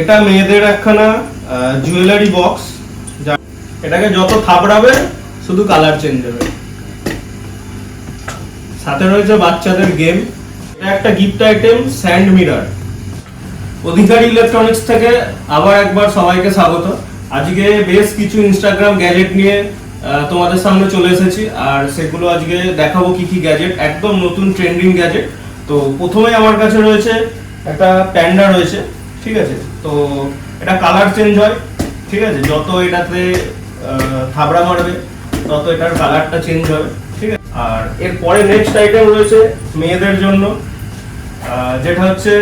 এটা মেয়েদের একখানা জুয়েলারি বক্স, এটাকে যত থাপড়াবে শুধু কালার চেঞ্জ হবে। সাথে রয়েছে বাচ্চাদের গেম। এটা একটা গিফট আইটেম, স্যান্ড মিরর। অধিকারী ইলেকট্রনিক্স থেকে আবার একবার সবাইকে স্বাগত। আজকে বেশ কিছু ইনস্টাগ্রাম গ্যাজেট নিয়ে তোমাদের সামনে চলে এসেছি, আর সেগুলো আজকে দেখাবো কি কি গ্যাজেট, একদম নতুন ট্রেন্ডিং গ্যাজেট। তো প্রথমে আমার কাছে রয়েছে একটা প্যান্ডা রয়েছে, ঠিক আছে। তো এটা কালার চেঞ্জ হয়, ঠিক আছে। যত এটাতে থাবড়া মারবে তত এটার কালারটা চেঞ্জ হবে, ঠিক আছে। আর এরপরে নেক্সট আইটেম রয়েছে মেয়েদের জন্য, যেটা হচ্ছে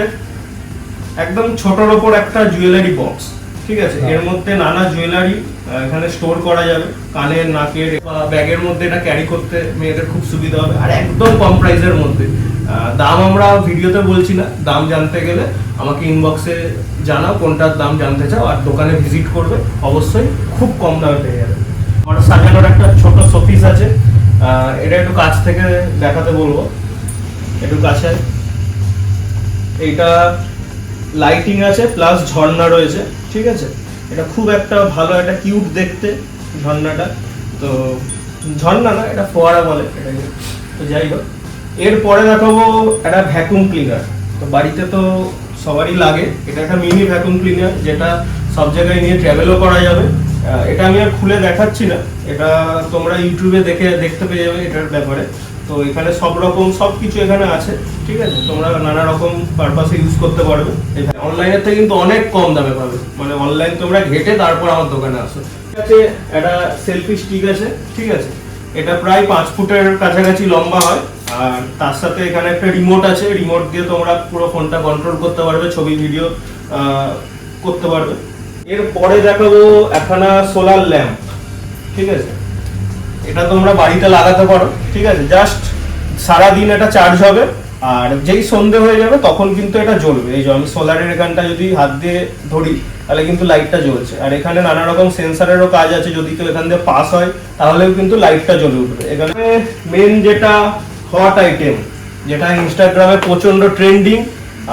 একদম ছোটর ওপর একটা জুয়েলারি বক্স, ঠিক আছে। এর মধ্যে নানা জুয়েলারি এখানে স্টোর করা যাবে, কানের, নাকের বা ব্যাগের মধ্যে এটা ক্যারি করতে মেয়েদের খুব সুবিধা হবে, আর একদম কম প্রাইসের মধ্যে। দাম আমরা ভিডিওতে বলছি না, দাম জানতে গেলে আমাকে ইনবক্সে জানাও কোনটার দাম জানতে চাও, আর দোকানে ভিজিট করবে, অবশ্যই খুব কম দামে পেয়ে যাবে। আমার সাজানোর একটা ছোট শোপিস আছে, এটা একটু কাছ থেকে দেখাতে বলবো, একটু কাছে। এইটা লাইটিং আছে প্লাস ঝর্ণা রয়েছে, ঠিক আছে। এটা খুব একটা ভালো, একটা কিউট দেখতে ঝর্ণাটা। তো ঝর্ণা না, এটা ফোয়ারা বলে এটাকে। তো যাই হোক, এরপরে দেখাবো একটা ভ্যাকুম ক্লিনার। তো বাড়িতে তো সবারই লাগে, এটা একটা মিনি ভ্যাকুম ক্লিনার, যেটা সব জায়গায় নিয়ে ট্রাভেলও করা যাবে। এটা আমি আর খুলে দেখাচ্ছি না, এটা তোমরা ইউটিউবে দেখতে পেয়ে যাবে এটার ব্যাপারে। তো এখানে সব রকম সবকিছু এখানে আছে, ঠিক আছে। তোমরা নানা রকম পারপাসে ইউজ করতে পারবে। অনলাইনের থেকে কিন্তু অনেক কম দামে পাবে, মানে অনলাইন তোমরা ঘেটে তারপর আমার দোকানে আসো। ঠিক আছে, একটা সেলফি স্টিক আছে, ঠিক আছে। এটা প্রায় 5 ফুটের কাছাকাছি লম্বা হয়, আর তার সাথে এখানে একটা রিমোট আছে, রিমোট দিয়ে তোমরা পুরো ফোনটা কন্ট্রোল করতে পারবে, ছবি ভিডিও করতে পারবে। এরপরে দেখাবো একখানা সোলার ল্যাম্প, ঠিক আছে। এটা তোমরা বাড়িতে লাগাতে পারো, ঠিক আছে। জাস্ট সারাদিন এটা চার্জ হবে, আর যেই সন্ধে হয়ে যাবে তখন কিন্তু এটা জ্বলবে। এই যে আমি সোলারের এখানটা যদি হাত দিয়ে ধরি তাহলে কিন্তু লাইটটা জ্বলছে, আর এখানে নানা রকম সেন্সারেরও কাজ আছে, যদি কেউ এখান দিয়ে পাস হয় তাহলেও কিন্তু লাইটটা জ্বলে উঠবে। এখানে মেন যেটা হট আইটেম, যেটা ইনস্টাগ্রামে প্রচন্ড ট্রেন্ডিং,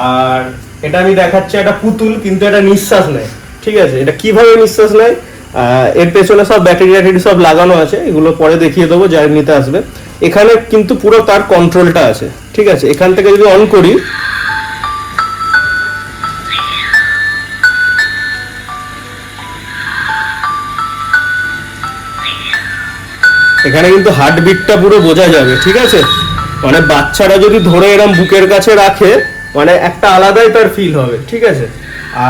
আর এটা আমি দেখাচ্ছি একটা পুতুল, কিন্তু এটা নিঃশ্বাস নেয়, ঠিক আছে। এটা কিভাবে নিঃশ্বাস নেয়, এর পেছনে সব ব্যাটারি সব লাগানো আছে, এগুলো পরে দেখিয়ে দেবো যারা নিতে আসবে। এখানে কিন্তু পুরো তার কন্ট্রোলটা আছে, ঠিক আছে। এখান থেকে যদি অন করি, এখানে কিন্তু হার্টবিটটা পুরো বোঝা যাবে, ঠিক আছে। মানে বাচ্চারা যদি ধরে এরকম বুকের কাছে রাখে, মানে একটা আলাদাই তার ফিল হবে, ঠিক আছে।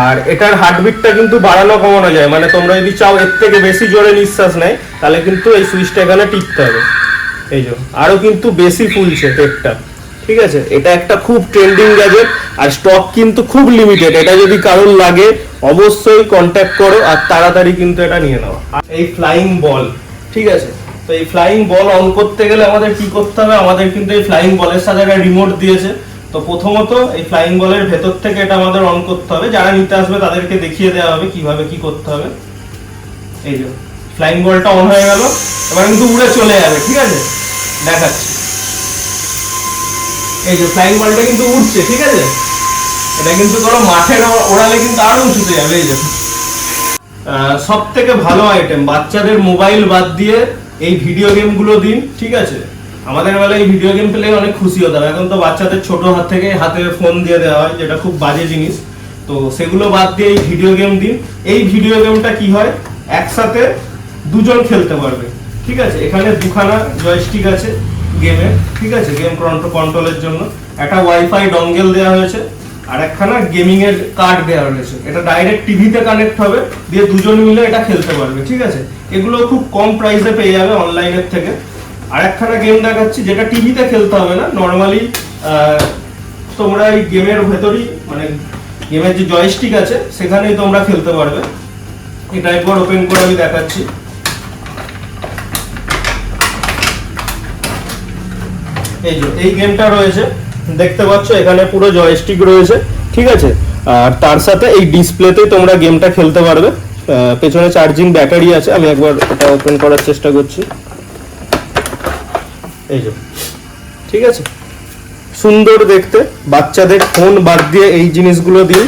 আর এটার হার্টবিটটা কিন্তু বাড়ানো কমানো যায়, মানে তোমরা যদি চাও এর থেকে বেশি জোরে নিঃশ্বাস নেয় তাহলে কিন্তু এই সুইচটা এখানে টিপতে হবে। এই যে আরো কিন্তু বেশি ফুলছে পেটটা, ঠিক আছে। এটা একটা খুব ট্রেন্ডিং গ্যাজেট, আর স্টক কিন্তু খুব লিমিটেড। এটা যদি কারোর লাগে অবশ্যই কন্ট্যাক্ট করো, আর তাড়াতাড়ি কিন্তু এটা নিয়ে নাও। এই ফ্লাইং বল, ঠিক আছে। তো এই ফ্লাইং বল অন করতে গেলে আমাদের কি করতে হবে, আমাদের কিন্তু এই ফ্লাইং বলের সাথে একটা রিমোট দিয়েছে। তো প্রথমত এই ফ্লাইং বলের ভেতর থেকে এটা আমাদের অন করতে হবে, যারা নিতে আসবে তাদেরকে দেখিয়ে দেওয়া হবে কিভাবে কি করতে হবে। এই যে ফ্লাইং বলটা অন হয়ে গেল, এবার কিন্তু উড়ে চলে যাবে, ঠিক আছে। দেখাচ্ছি, এই যে ফ্লাইং বলটা কিন্তু উঠছে, ঠিক আছে। এটা কিন্তু কোনো মাঠে ওড়ালে কিন্তু আরো উঁচুতে যাবে। এই যে সব থেকে ভালো আইটেম, বাচ্চাদের মোবাইল বাদ দিয়ে এই ভিডিও গেম গুলো দিন, ঠিক আছে। আমাদের বেলায় এই ভিডিও গেম পেলে অনেক খুশি হতাম, এখন তো বাচ্চাদের ছোট হাত থেকে হাতে ফোন দিয়ে দেওয়া হয়, যেটা খুব বাজে জিনিস। তো সেগুলো বাদ দিয়ে এই ভিডিও গেম দিন। এই ভিডিও গেমটা কি হয়, একসাথে দুজন খেলতে পারবে, ঠিক আছে। এখানে দুখানা জয়স্টিক আছে গেমের, ঠিক আছে, গেম কন্ট্রোলের জন্য। একটা ওয়াইফাই ডঙ্গেল দেওয়া হয়েছে, আর একখানা গেমিং এর কার্ড দেওয়া রয়েছে। এটা ডাইরেক্ট টিভিতে কানেক্ট হবে, দিয়ে দুজন মিলে এটা খেলতে পারবে, ঠিক আছে। এগুলো খুব কম প্রাইসে পেয়ে যাবে অনলাইনের থেকে। আর একখানা গেম দেখাচ্ছি, যেটা টিভিতে খেলতে হবে না, নর্মালি তোমরা এই গেমের ভেতরই, মানে গেমের যে জয়স্টিক আছে সেখানেই তোমরা খেলতে পারবে। এটা একবার ওপেন করে আমি দেখাচ্ছি। এই যে এই গেমটা রয়েছে, দেখতে পাচ্ছ এখানে পুরো জয়স্টিক রয়েছে, ঠিক আছে। আর তার সাথে এই ডিসপ্লেতেই তোমরা গেমটা খেলতে পারবে। পেছনে চার্জিং ব্যাটারি আছে, আমি একবার এটা ওপেন করার চেষ্টা করছি। এই যে, ঠিক আছে, সুন্দর দেখতে। বাচ্চাদের ফোন বাদ দিয়ে এই জিনিসগুলো দিন,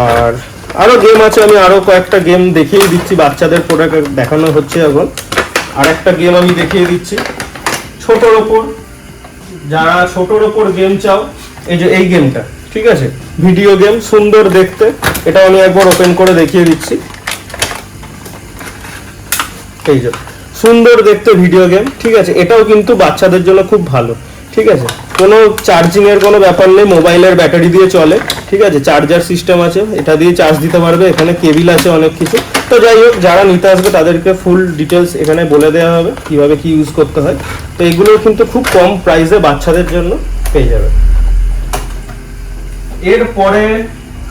আর আরো গেম আছে, আমি আরো কয়েকটা গেম দেখিয়ে দিচ্ছি। বাচ্চাদের প্রোডাক্ট দেখানো হচ্ছে এখন। আর একটা গেম আমি দেখিয়ে দিচ্ছি ছোটর ওপর, যারা ছোটর ওপর গেম চাও, এই যে এই গেমটা, ঠিক আছে, ভিডিও গেম, সুন্দর দেখতে। এটা আমি একবার ওপেন করে দেখিয়ে দিচ্ছি। এই যে সুন্দর দেখতে ভিডিও গেম, ঠিক আছে, এটাও কিন্তু বাচ্চাদের জন্য খুব ভালো, ঠিক আছে। কোনো চার্জিং এর কোনো ব্যাপার নেই, মোবাইলের ব্যাটারি দিয়ে চলে, ঠিক আছে, চার্জার সিস্টেম আছে, এটা দিয়ে চার্জ দিতে পারবে, এখানে কেবিল আছে অনেক কিছু। তো যাই হোক, যারা নিতে আসবে তাদেরকে ফুল ডিটেলস এখানে বলে দেওয়া হবে কিভাবে কি ইউজ করতে হয়। তো এগুলো কিন্তু খুব কম প্রাইসে বাচ্চাদের জন্য পেয়ে যাবে। এরপরে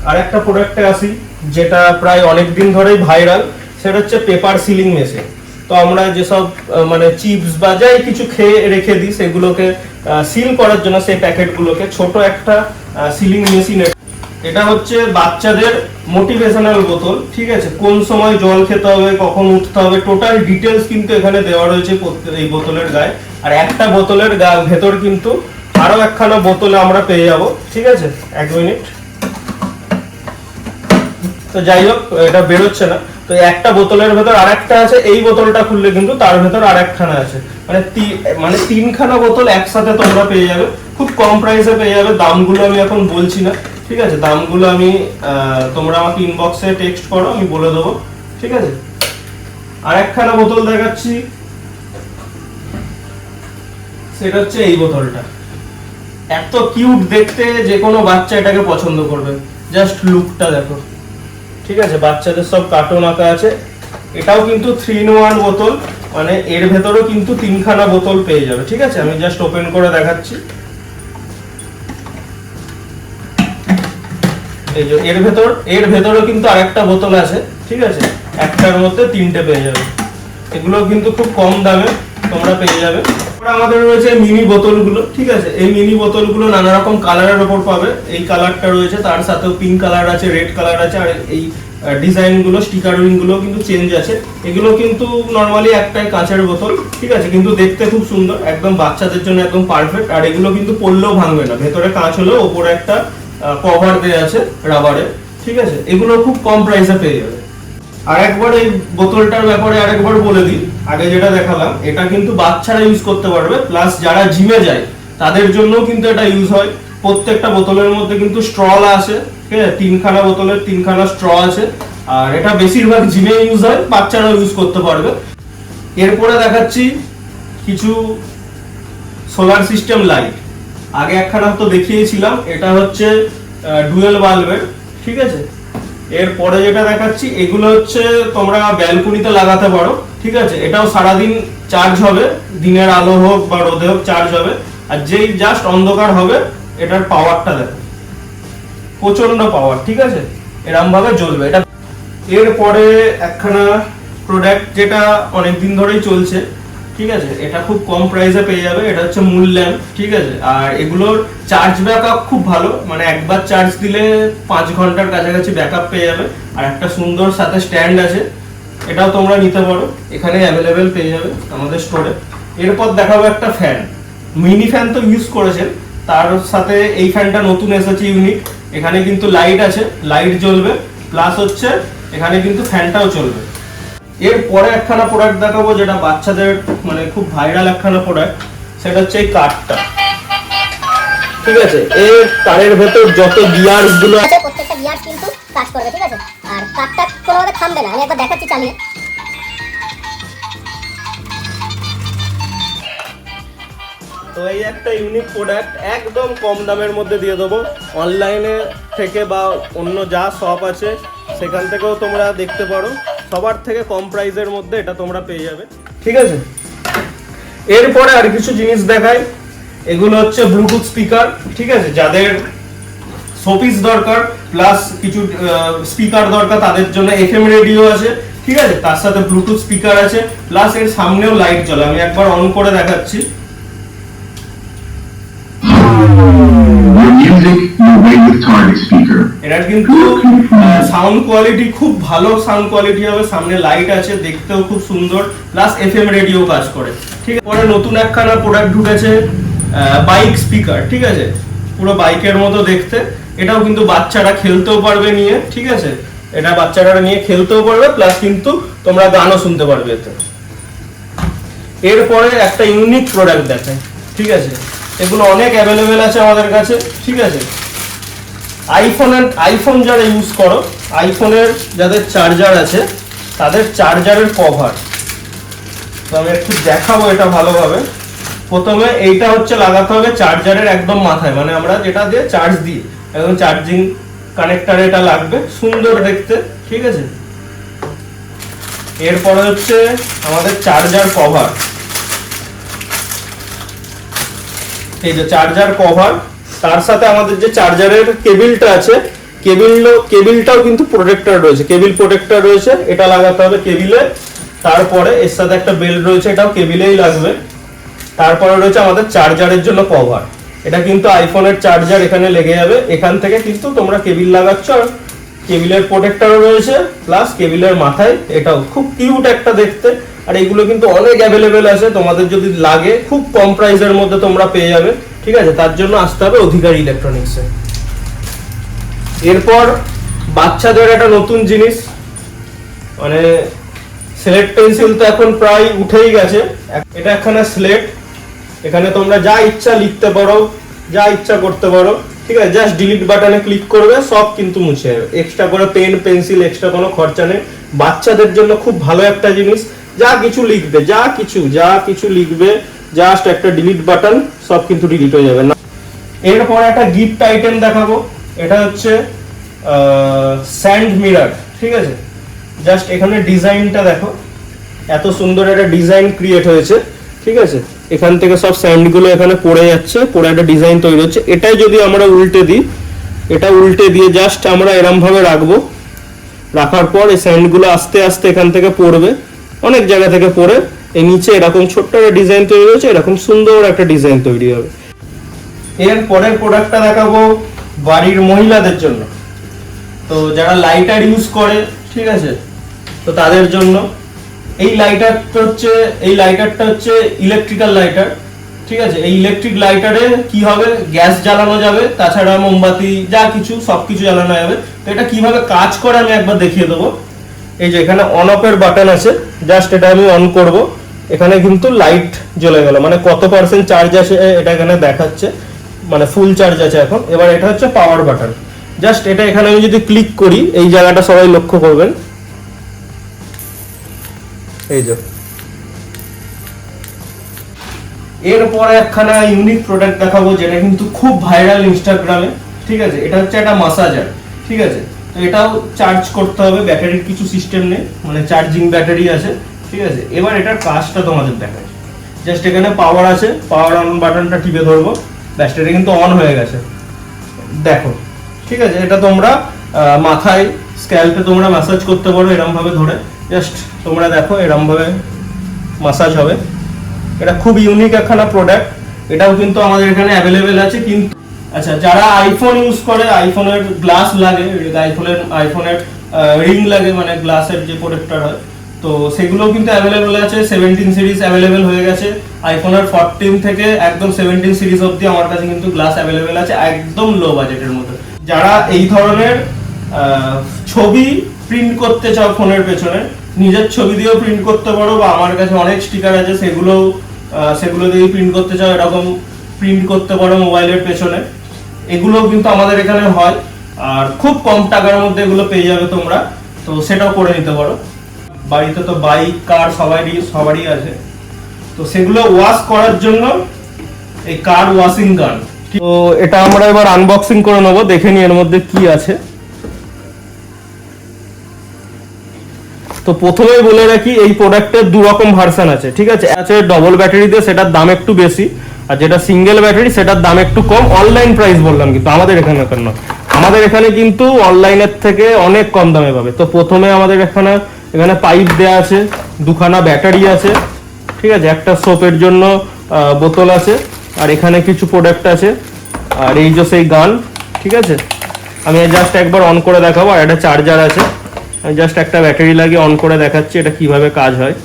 আরেকটা প্রোডাক্টে আসি, যেটা প্রায় অনেক দিন ধরেই ভাইরাল, সেটা হচ্ছে পেপার সিলিং মেশিন। তো আমরা যেসব মানে চিপস বা যাই কিছু খেয়ে রেখে দিই, সেগুলোকে সিল করার জন্য সেই প্যাকেটগুলোকে ছোট একটা সিলিং মেশিন। এটা হচ্ছে বাচ্চাদের মোটিভেশনাল বোতল, ঠিক আছে, কোন সময় জল খেতে হবে, কখন উঠতে হবে, টোটাল ডিটেলস কিন্তু এখানে দেওয়া রয়েছে এই বোতলের গায়ে। আর একটা বোতলের ভেতর কিন্তু আরো একখানা বোতলে আমরা পেয়ে যাব, ঠিক আছে। 1 মিনিট। তো যাই হোক, এটা বেরোচ্ছে না। তো একটা বোতলের ভেতর আরেকটা আছে, এই বোতলটা খুললে কিন্তু তার ভেতর আরেকখানা আছে, মানে 3খানা বোতল একসাথে তোমরা পেয়ে যাবে, খুব কম প্রাইসে পেয়ে যাবে। দামগুলো আমি এখন বলছি না, ঠিক আছে, দামগুলো আমি তোমরা আমাকে ইনবক্সে টেক্সট করো, আমি বলে দেবো, ঠিক আছে। আরেকখানা বোতল দেখাচ্ছি, সেটা হচ্ছে এই বোতলটা। এত কিউট দেখতে, যে কোনো বাচ্চা এটাকে পছন্দ করবে, জাস্ট লুকটা দেখো, ঠিক আছে। বাচ্চাদের সব কার্টুন আঁকা আছে। এটাও কিন্তু 3-in-1 বোতল, মানে এর ভেতরেও কিন্তু 3খানা বোতল পেয়ে যাবে, ঠিক আছে। আমি জাস্ট ওপেন করে দেখাচ্ছি। এই যে এর ভেতরেও কিন্তু আরেকটা বোতল আছে, ঠিক আছে, একটার মধ্যে 3টে পেয়ে যাবে। এগুলো কিন্তু খুব কম দামে তোমরা পেয়ে যাবে। আমাদের রয়েছে মিনি বোতলগুলো, ঠিক আছে। এই মিনি বোতলগুলো নানা রকম কালারের উপর পাবে। এই কালারটা রয়েছে, তার সাথেও পিঙ্ক কালার আছে, রেড কালার আছে, আর এই ডিজাইনগুলো, স্টিকারিং গুলো কিন্তু চেঞ্জ আছে। এগুলো কিন্তু নরমালি একটাই কাঁচের বোতল, ঠিক আছে, কিন্তু দেখতে খুব সুন্দর, একদম বাচ্চাদের জন্য একদম পারফেক্ট। আর এগুলো কিন্তু পড়লেও ভাঙবে না, ভেতরে কাঁচ হলেও ওপরে একটা কভার দেয়া আছে রাবারে, ঠিক আছে। এগুলো খুব কম প্রাইসে পেয়ে যাবে। আর একবার এই বোতলটার ব্যাপারে আরেকবার বলে দিই, আগে যেটা দেখালাম, এটা কিন্তু বাচ্চারা ইউজ করতে পারবে, প্লাস যারা জিমে যায় তাদের জন্যও কিন্তু এটা ইউজ হয়। প্রত্যেকটা বোতলের মধ্যে কিন্তু স্ট্র আছে, ঠিক আছে, 3খানা বোতলের 3খানা স্ট্র আছে। আর এটা বেশিরভাগ জিমে ইউজ হয়, বাচ্চারা ইউজ করতে পারবে। এরপরে দেখাচ্ছি কিছু সোলার সিস্টেম লাইট। আগে একখানা তো দেখিয়েছিলাম, এটা হচ্ছে ডুয়েল বাল্বের, ঠিক আছে। এরপরে যেটা দেখাচ্ছি, এগুলো হচ্ছে তোমরা ব্যালকনিতে লাগাতে পারো, ঠিক আছে। এটাও সারাদিন চার্জ হবে, দিনের আলো হোক বা রোদে হোক চার্জ হবে। আর যেই জাস্ট অন্ধকার হবে, এটার পাওয়ারটা দেখো, প্রচন্ড পাওয়ার, ঠিক আছে, এরকম ভাবে জ্বলবে এটা। এরপরে একখানা প্রোডাক্ট যেটা অনেকদিন ধরেই চলছে, ঠিক আছে, এটা খুব কম প্রাইসে পেয়ে যাবে। এটা হচ্ছে মূল ল্যাম্প, ঠিক আছে। আর এগুলোর চার্জ ব্যাকআপ খুব ভালো, মানে একবার চার্জ দিলে 5 ঘন্টার কাছাকাছি ব্যাকআপ পেয়ে যাবে। আর একটা সুন্দর সাথে স্ট্যান্ড আছে, এটাও তোমরা নিতে পারো, এখানে অ্যাভেলেবেল পেয়ে যাবে আমাদের স্টোরে। এরপর দেখাবো একটা ফ্যান। মিনি ফ্যান তো ইউজ করেছেন, তার সাথে এই ফ্যানটা নতুন এসেছে, ইউনিক। এখানে কিন্তু লাইট আছে, লাইট জ্বলবে, প্লাস হচ্ছে এখানে কিন্তু ফ্যানটাও চলবে। এরপরে একখানা প্রোডাক্ট দেখাবো, যেটা বাচ্চাদের মানে খুব ভাইরাল একখানা প্রোডাক্ট, সেটা হচ্ছে এই কাঠটা, ঠিক আছে। এর কারের ভেতর যত গিয়ার্স গুলো আছে, প্রত্যেকটা গিয়ার্স কিন্তু কাজ করবে, ঠিক আছে। আর কাঠটা কোনোভাবে থামবে না, আমি একবার দেখাচ্ছি চালিয়ে। তো এই একটা ইউনিক প্রোডাক্ট, একদম কম দামের মধ্যে দিয়ে দেবো। অনলাইনে থেকে বা অন্য যা শপ আছে সেখান থেকেও তোমরা দেখতে পারো, সবার থেকে কম প্রাইসের মধ্যে এটা তোমরা পেয়ে যাবে, ঠিক আছে। এরপরে আর কিছু জিনিস দেখাই। এগুলো হচ্ছে ব্লুটুথ স্পিকার, ঠিক আছে, যাদের শোপিস দরকার প্লাস কিছু স্পিকার দরকার, তাদের জন্য এফএম রেডিও আছে, ঠিক আছে, তার সাথে ব্লুটুথ স্পিকার আছে, প্লাস এর সামনেও লাইট জ্বলে। আমি একবার অন করে দেখাচ্ছি। এটার কিন্তু সাউন্ড কোয়ালিটি খুব ভালো, সাউন্ড কোয়ালিটি হবে, সামনে লাইট আছে, দেখতেও খুব সুন্দর, প্লাস এফএম রেডিও কাজ করে, ঠিক আছে। পরে নতুন একখানা প্রোডাক্ট ঢুকেছে, বাইক স্পিকার, ঠিক আছে, পুরো বাইকের মতো দেখতে, এটাও কিন্তু বাচ্চারা খেলতেও পারবে নিয়ে, ঠিক আছে, এটা বাচ্চারা নিয়ে খেলতেও পারবে, প্লাস কিন্তু তোমরা গানও শুনতে পারবে এতে। এরপরে একটা ইউনিক প্রোডাক্ট দেখাই, ঠিক আছে, এগুলো অনেক অ্যাভেলেবেল আছে আমাদের কাছে, ঠিক আছে। আইফোন যারা ইউজ করো, আইফোনের যাদের চার্জার আছে তাদের চার্জারের কভার, তো আমি একটু দেখাবো এটা ভালোভাবে। প্রথমে এইটা হচ্ছে লাগাতে হবে চার্জারের একদম মাথায়, মানে আমরা যেটা দিয়ে চার্জ দিই একদম চার্জিং কানেক্টরে এটা লাগবে, সুন্দর দেখতে, ঠিক আছে। এরপরে হচ্ছে আমাদের চার্জার কভার, এই যে চার্জার কভার, তার সাথে আমাদের যে চার্জারের কেবিলটা আছে কেবিলটাও কিন্তু প্রোটেক্টর রয়েছে, কেবিল প্রোটেক্টর রয়েছে, এটা লাগাতে হবে কেবিলে। তারপরে এর সাথে একটা বেল্ট রয়েছে, এটাও কেবিলেই লাগবে। তারপরে রয়েছে আমাদের চার্জারের জন্য কভার, এটা কিন্তু আইফোনের চার্জার এখানে লেগে যাবে, এখান থেকে কিন্তু তোমরা কেবিল লাগাচ্ছ, আর কেবিলের প্রোটেক্টরও রয়েছে, প্লাস কেবিলের মাথায়, এটাও খুব কিউট একটা দেখতে। আর এগুলো কিন্তু অনেক অ্যাভেলেবেল আছে, তোমাদের যদি লাগে খুব কম প্রাইসের মধ্যে তোমরা পেয়ে যাবে, ঠিক আছে। তার জন্য আসতে হবে অধিকারী ইলেকট্রনিক্সে। এরপর বাচ্চাদের একটা নতুন জিনিস, মানে স্লেট পেন্সিল তো এখন প্রায় উঠেই গেছে, এটা একখানা স্লেট, এখানে তোমরা যা ইচ্ছা লিখতে পারো, যা ইচ্ছা করতে পারো, ঠিক আছে। জাস্ট ডিলিট বাটনে ক্লিক করবে, সব কিন্তু মুছে যাবে, এক্সট্রা করে পেন পেন্সিল এক্সট্রা কোনো খরচা নেই। বাচ্চাদের জন্য খুব ভালো একটা জিনিস, যা কিছু লিখবে যা কিছু লিখবে জাস্ট একটা ডিলিট বাটন, সব কিন্তু ডিলিট হয়ে যাবে না। এরপর একটা গিফট আইটেম দেখাবো, এটা হচ্ছে স্যান্ড মিরর, ঠিক আছে। জাস্ট এখানে ডিজাইনটা দেখো, এত সুন্দর একটা ডিজাইন ক্রিয়েট হয়েছে, ঠিক আছে। এখান থেকে সব স্যান্ড গুলো এখানে পড়ে যাচ্ছে, পড়ে একটা ডিজাইন তৈরি হচ্ছে। এটাই যদি আমরা উল্টে দিই, এটা উল্টে দিয়ে জাস্ট আমরা এরম ভাবে রাখবো, রাখার পর এই স্যান্ড গুলো আস্তে আস্তে এখান থেকে পড়বে, অনেক জায়গা থেকে পড়ে এই নিচে এরকম ছোট্ট একটা ডিজাইন তৈরি হয়েছে, এরকম সুন্দর একটা ডিজাইন তৈরি হবে। এর পরের প্রোডাক্টটা দেখাবো বাড়ির মহিলাদের জন্য, তো যারা লাইটার ইউজ করে, ঠিক আছে, তো তাদের জন্য এই লাইটারটা হচ্ছে ইলেকট্রিক্যাল লাইটার, ঠিক আছে। এই ইলেকট্রিক লাইটারে কি হবে, গ্যাস জ্বালানো যাবে, তাছাড়া মোমবাতি যা কিছু সবকিছু জ্বালানো যাবে। তো এটা কিভাবে কাজ করে আমি একবার দেখিয়ে দেবো। এই যে এখানে অন অফ এর বাটন আছে, জাস্ট এটা আমি অন করব, এখানে কিন্তু লাইট জ্বলে গেল, মানে কত পার্সেন্ট চার্জ আছে এটা এখানে দেখাচ্ছে, মানে ফুল চার্জ আছে এখন। এবার এটা হচ্ছে পাওয়ার বাটন, জাস্ট এটা এখানে আমি যদি ক্লিক করি, এই জায়গাটা সবাই লক্ষ্য করবেন, এই যে। এরপরে একখানা ইউনিক প্রোডাক্ট দেখাবো, যেটা কিন্তু খুব ভাইরাল ইনস্টাগ্রামে, ঠিক আছে। এটা হচ্ছে একটা মাসাজার, ঠিক আছে। তো এটাও চার্জ করতে হবে, ব্যাটারির কিছু সিস্টেম নেই, মানে চার্জিং ব্যাটারি আছে, ঠিক আছে। এবার এটার কাজটা তোমাদের দেখাই, জাস্ট এখানে পাওয়ার আছে, পাওয়ার অন বাটনটা টিপে ধরবো, ব্যাস এটা কিন্তু অন হয়ে গেছে, দেখো, ঠিক আছে। এটা তোমরা মাথায় স্ক্যাল্পে তোমরা ম্যাসাজ করতে পারো, এরম ভাবে ধরে জাস্ট তোমরা দেখো, এরম ভাবে ম্যাসাজ হবে। এটা খুব ইউনিক একখানা প্রোডাক্ট, এটাও কিন্তু আমাদের এখানে অ্যাভেলেবেল আছে। কিন্তু আচ্ছা, যারা আইফোন ইউজ করে, আইফোনের গ্লাস লাগে, আইফোনের রিং লাগে, মানে গ্লাসের যে প্রোটেক্টর হয়, তো সেগুলোও কিন্তু অ্যাভেলেবেল আছে। 17 সিরিজ অ্যাভেলেবেল হয়ে গেছে, আইফোনের 14 থেকে একদম 17 সিরিজ অবধি আমার কাছে কিন্তু গ্লাস অ্যাভেলেবেল আছে, একদম লো বাজেটের মধ্যে। যারা এই ধরনের ছবি প্রিন্ট করতে চাও ফোনের পেছনে, নিজের ছবি দিয়েও প্রিন্ট করতে পারো, বা আমার কাছে অনেক স্টিকার আছে, সেগুলো দিয়ে প্রিন্ট করতে চাও, এরকম প্রিন্ট করতে পারো মোবাইলের পেছনে, এগুলো কিন্তু আমাদের এখানে হয়, আর খুব কম টাকার মধ্যে এগুলো পেয়ে যাবে তোমরা, তো সেটাও করে নিতে পারো। বাড়িতে তো বাইক কার সবারই আছে, তো সেগুলো ওয়াশ করার জন্য এই কার ওয়াশিং গান। তো এটা আমরা এবার আনবক্সিং করে নেবো, দেখে নি এর মধ্যে কি আছে। তো প্রথমেই বলে রাখি, এই প্রোডাক্টের দু রকম ভার্সন আছে, ঠিক আছে। আছে ডবল ব্যাটারিতে, সেটার দাম একটু বেশি, আর যেটা সিঙ্গেল ব্যাটারি সেটার দাম একটু কম। অনলাইন প্রাইস বললাম, কিন্তু আমাদের এখানে কেন, আমাদের এখানে কিন্তু অনলাইনের থেকে অনেক কম দামে পাবে। তো প্রথমে আমাদের এখানে পাইপ দেয়া আছে, দুখানা ব্যাটারি আছে, ঠিক আছে, একটা সোপের জন্য বোতল আছে, আর এখানে কিছু প্রোডাক্ট আছে, আর এই যে সেই গান, ঠিক আছে। আমি জাস্ট একবার অন করে দেখাবো, আর একটা চার্জার আছে, আমি জাস্ট একটা ব্যাটারি লাগিয়ে অন করে দেখাচ্ছি এটা কিভাবে কাজ হয়।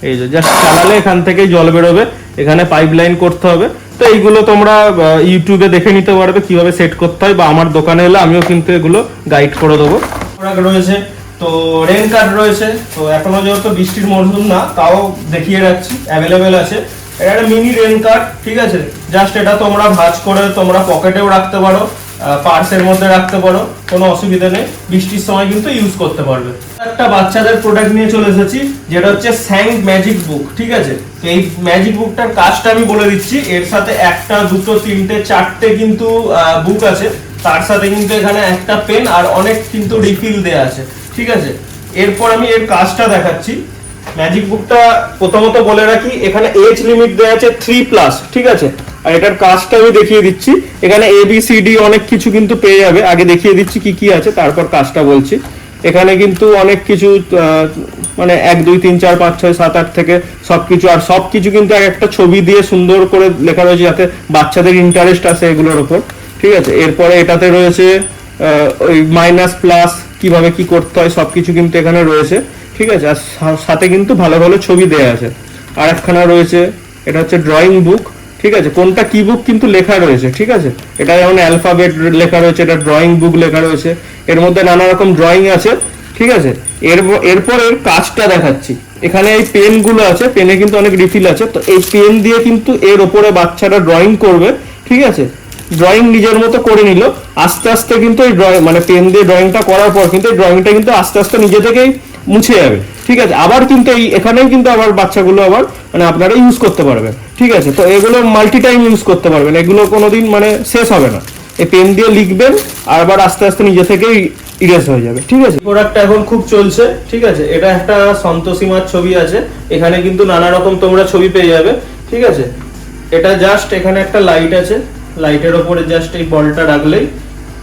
এই যে জাস্ট চালালে এখান থেকেই জল বেরোবে, এখানে পাইপলাইন করতে হবে। তো এইগুলো তোমরা ইউটিউবে দেখে নিতে পারবে কিভাবে সেট করতে হয়, বা আমার দোকানে এলে আমিও কিন্তু এগুলো গাইড করে দেবো। রয়েছে তো রেন কার্ড রয়েছে, তো এখনো যেহেতু বৃষ্টির মরশুম না তাও দেখিয়ে রাখছি, অ্যাভেলেবেল আছে। এটা একটা মিনি রেন কার্ড, ঠিক আছে। জাস্ট এটা তোমরা ভাঁজ করে তোমরা পকেটেও রাখতে পারো, পার্সের মধ্যে রাখতে পারো, কোনো অসুবিধা নেই। বৃষ্টির সময় কিন্তু ইউজ করতে পারবে। একটা বাচ্চাদের প্রোডাক্ট নিয়ে চলে এসেছি, যেটা হচ্ছে স্যাং ম্যাজিক বুক, ঠিক আছে। তো এই ম্যাজিক বুকটার কাজটা আমি বলে দিচ্ছি। এর সাথে একটা, দুটো, তিনটে, চারটে কিন্তু বুক আছে। তার সাথে কিন্তু এখানে একটা পেন আর অনেক কিন্তু রিফিল দেয়া আছে, ঠিক আছে। এরপর আমি এর কাজটা দেখাচ্ছি। ম্যাজিক বুকটা প্রথমত বলে রাখি, এখানে এজ লিমিট দেওয়া আছে 3+, ঠিক আছে। আর এটার কাজটা আমি দেখিয়ে দিচ্ছি। এখানে ABCD অনেক কিছু কিন্তু পেয়ে যাবে। আগে দেখিয়ে দিচ্ছি কি কি আছে, তারপর কাজটা বলছি। এখানে কিন্তু অনেক কিছু মানে 1 2 3 4 5 6 7 8 থেকে সবকিছু, আর সবকিছু কিন্তু একটা ছবি দিয়ে সুন্দর করে লেখা রয়েছে, যাতে বাচ্চাদের ইন্টারেস্ট আছে এগুলোর উপর, ঠিক আছে। এরপরে এটাতে রয়েছে ওই মাইনাস প্লাস কিভাবে কি করতে হয় সবকিছু কিন্তু এখানে রয়েছে, ঠিক আছে। আর সাথে কিন্তু ভালো ভালো ছবি দেয়া আছে। আর একখানা রয়েছে, এটা হচ্ছে ড্রয়িং বুক, ঠিক আছে। কোনটা কি বুক কিন্তু লেখা রয়েছে, ঠিক আছে। এটা যেমন অ্যালফাবেট লেখা রয়েছে, এটা ড্রয়িং বুক লেখা রয়েছে। এর মধ্যে নানা রকম ড্রয়িং আছে, ঠিক আছে। এরপর এর কাজটা দেখাচ্ছি। এখানে এই পেন গুলো আছে, পেনে কিন্তু অনেক রিফিল আছে। তো এই পেন দিয়ে কিন্তু এর ওপরে বাচ্চারা ড্রয়িং করবে, ঠিক আছে। ড্রয়িং নিজের মতো করে নিল, আস্তে আস্তে কিন্তু এই ড্রয়িং মানে পেন দিয়ে ড্রয়িংটা করার পর কিন্তু এই ড্রয়িংটা কিন্তু আস্তে আস্তে নিজে থেকেই মুছে যাবে, ঠিক আছে। আবার কিন্তু এখানেই কিন্তু আবার বাচ্চাগুলো আবার মানে আপনারা ইউজ করতে পারবেন, ঠিক আছে। তো এগুলো মাল্টি টাইম ইউজ করতে পারবেন, এগুলো কোনোদিন মানে শেষ হবে না। এই পেন দিয়ে লিখবেন আর আবার আস্তে আস্তে নিজে থেকেই ইরেজ হয়ে যাবে, ঠিক আছে। প্রোডাক্টটা এখন খুব চলছে, ঠিক আছে। এটা একটা সন্তোষীমার ছবি আছে, এখানে কিন্তু নানা রকম তোমরা ছবি পেয়ে যাবে, ঠিক আছে। এটা জাস্ট এখানে একটা লাইট আছে, লাইটের ওপরে জাস্ট এই বলটা রাখলেই,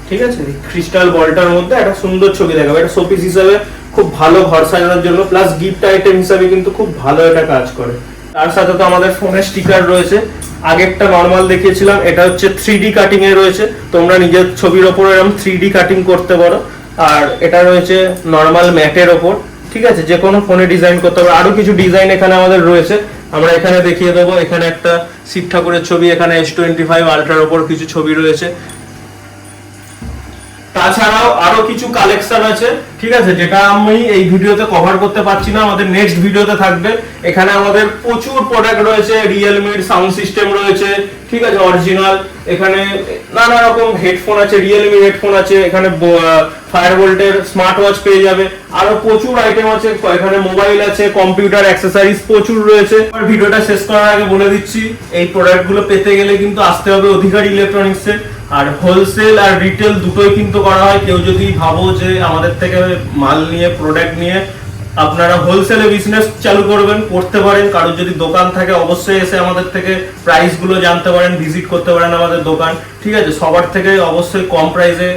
ঠিক আছে, ক্রিস্টাল বলটার মধ্যে একটা সুন্দর ছবি দেখাবে। এটা শোপিস হিসাবে খুব ভালো, ঘর সাজানোর জন্য প্লাস গিফট আইটেম হিসাবে কিন্তু খুব ভালো এটা কাজ করে। তার সাথে তো আমাদের ফোনের স্টিকার রয়েছে। আগেরটা নরমাল দেখিয়েছিলাম, এটা হচ্ছে 3D কাটিং এ রয়েছে। তোমরা নিজের ছবির ওপর এরকম 3D কাটিং করতে পারো। আর এটা রয়েছে নরমাল ম্যাটের ওপর, ঠিক আছে। যে কোনো ফোনে ডিজাইন করতে পারো। আরো কিছু ডিজাইন এখানে আমাদের রয়েছে, আমরা এখানে দেখিয়ে দেবো। এখানে একটা শিব ঠাকুরের ছবি, এখানে S25 আলট্রার ওপর কিছু ছবি রয়েছে। তাছাড়াও আরো কিছু কালেকশন আছে, ঠিক আছে, যেটা আমি এই ভিডিওতে কভার করতে পারছি না, আমাদের নেক্সট ভিডিওতে থাকবে। এখানে আমাদের প্রচুর প্রোডাক্ট রয়েছে, রিয়েলমির সাউন্ড সিস্টেম রয়েছে, ঠিক আছে, অরিজিনাল। এখানে নানা রকম হেডফোন আছে, রিয়েলমি হেডফোন আছে, এখানে ফায়ারবোল্টের স্মার্ট ওয়াচ পেয়ে যাবে। আরো প্রচুর আইটেম আছে, এখানে মোবাইল আছে, কম্পিউটার অ্যাক্সেসরিজ প্রচুর রয়েছে। আর ভিডিওটা শেষ করার আগে বলে দিচ্ছি, এই প্রোডাক্টগুলো পেতে গেলে কিন্তু আসতে হবে অধিকারী ইলেকট্রনিক্সে। আর হোলসেল আর রিটেল দুটোই কিন্তু করা হয়। কেউ যদি ভাবো যে আমাদের থেকে মাল নিয়ে, প্রোডাক্ট নিয়ে আপনারা হোলসেলে বিজনেস চালু করবেন, করতে পারেন। কারোর যদি দোকান থাকে অবশ্যই এসে আমাদের থেকে প্রাইস গুলো জানতে পারেন, ভিজিট করতে পারেন আমাদের দোকান, ঠিক আছে। সবার থেকে অবশ্যই কম প্রাইসে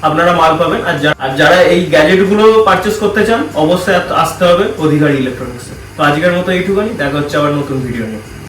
আপনারা মাল পাবেন। আর যারা এই গ্যাজেট গুলো পারচেস করতে চান অবশ্যই আসতে হবে অধিকারী ইলেকট্রনিক্সে। তো আজকের মতো এইটুকুনি, দেখা হচ্ছে আবার নতুন ভিডিও নিয়ে।